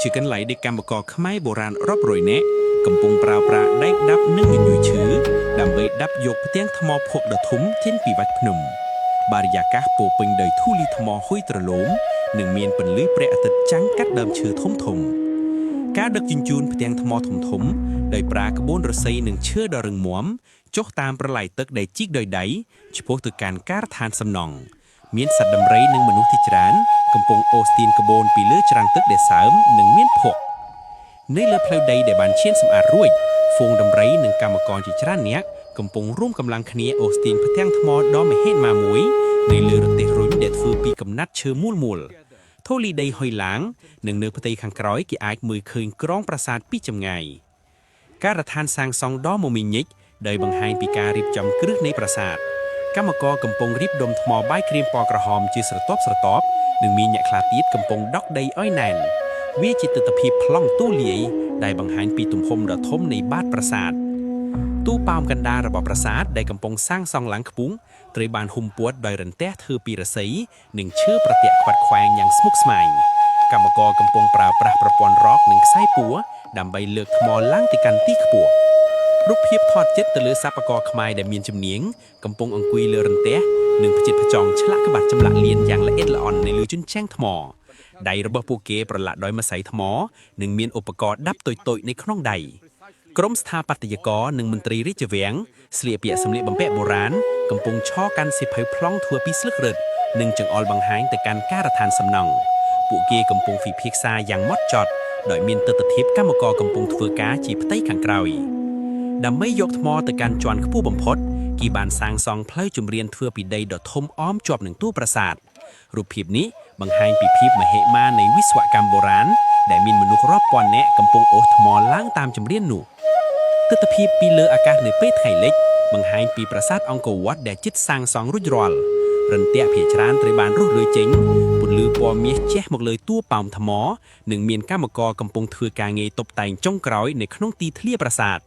ជាកន្លែងដែលកម្មករខ្មែរបុរាណរាប់រយនាក់កំពុងប្រើប្រាស់ដែកដាប់និងញញួយឈើដើម្បីដាប់យកផ្ទាំងថ្មភក់ដ៏ធំចេញពីវត្តភ្នំបរិយាកាសពោពេញដោយធូលីថ្មហុយត្រឡោមនិងមានពន្លឺព្រះអាទិត្យចាំងកាត់ដើមឈើធំធំការដឹកជញ្ជូនផ្ទាំងថ្មធំធំដោយប្រើក្បួនរស័យនិងឈើដ៏រឹងមាំចុះតាមប្រឡាយទឹកដែលជីកដោយដៃឆ្ពោះទៅកាន់ការដ្ឋានសំណង់មានសត្វដំរីនិងមនុស្សជាច្រើនកំពុងអូសទាញក្បូនពីលើច្រាំងទឹកដែលសើមនិងមានភក់នៅលើផ្លូវដីដែលបានឈានសម្អាតរួចហ្វូងដំរីនិងកម្មករជាច្រើននាក់កំពុងរួមកម្លាំងគ្នាអូសទាញផ្ទាំងថ្មដ៏មហិមាមួយនៅលើរទេះរុញដែលធ្វើពីកំណាត់ឈើមូលធូលីដីហុយឡាងនិងនៅផ្ទៃខាងក្រោយគេអាចមើលឃើញក្រុងប្រាសាទពីចម្ងាយការដ្ឋានសាងសង់ដ៏មមាញឹកដោយបង្ហាញពីការរៀបចំគ្រឹះនៃប្រាសាទកម្មករកំពុងរៀបដុំថ្មបាយក្រៀមពណ៌ក្រហមជាស្រទាប់និងមានអ្នកខ្លះទៀតកំពុងដកដីឲ្យណែនវាជាទិដ្ឋភាពប្លង់ទូលាយដែលបង្ហាញពីទំហំដ៏ធំនៃបាតប្រាសាទទូប៉ោមកណ្ដាលរបស់ប្រាសាទដែលកំពុងសាងសង់ឡើងខ្ពស់ត្រូវបានហ៊ុំព័ទ្ធដោយរន្ទះធ្វើពីរស័យនិងឈើប្រទាក់ខ្វាត់ខ្វែងយ៉ាងស្មុគស្មាញកម្មករកំពុងប្រើប្រាស់ប្រព័ន្ធរ៉កនិងខ្សែពួរដើម្បីលើកថ្មឡើងទៅកាន់ទីខ្ពស់រូបភាពថតចិត្តទៅលើសិប្បករខ្មែរដែលមានជំនាញកំពុងអង្គុយលើរន្ទះនិងផ្ចិតផ្ចង់ឆ្លាក់ក្បាច់ចម្លាក់លៀនយ៉ាងល្អិតល្អន់នៅលើជញ្ជាំងថ្មដៃរបស់ពួកគេប្រឡាក់ដោយម្សៅថ្មនិងមានឧបករណ៍ដាប់តូចៗនៅក្នុងដៃក្រុមស្ថាបត្យករនិងមន្ត្រីរាជវាំងស្លៀកពាក់សម្លៀកបំពាក់បុរាណកំពុងឈរកាន់សៀវភៅប្លង់ធ្វើពីស្លឹករឹតនិងចង្អុលបង្ហាញទៅកាន់ការដ្ឋានសំណង់ពួកគេកំពុងពិភាក្សាយ៉ាងម៉ត់ចត់ដោយមានទស្សនវិជ្ជាកម្មករកំពុងធ្វើការជាផ្ទៃខាងក្រោយដើម្បីយកថ្មទៅកាន់ជាន់ខ្ពស់បំផុតគេបានសាងសង់ផ្លូវជំរានធ្វើពីដីដ៏ធំអមជាប់នឹងតួប្រាសាទរូបភាពនេះបង្ហាញពីភាពមហិមានៃវិស្វកម្មបុរាណដែលមានមនុស្សរាប់ពាន់នាក់កំពុងអូសថ្មឡើងតាមជំរាននោះទិដ្ឋភាពពីលើអាកាសនៅពេលថ្ងៃលិចបង្ហាញពីប្រាសាទអង្គរវត្តដែលជិតសាងសង់រួចរាល់រន្ទះភាគច្រើនត្រូវបានរុះរើចេញពន្លឺពណ៌មាសជះមកលើតួប៉ោមថ្មនិងមានកម្មករកំពុងធ្វើការងារតុបតែងចុងក្រោយនៅក្នុងទីធ្លាប្រាសាទ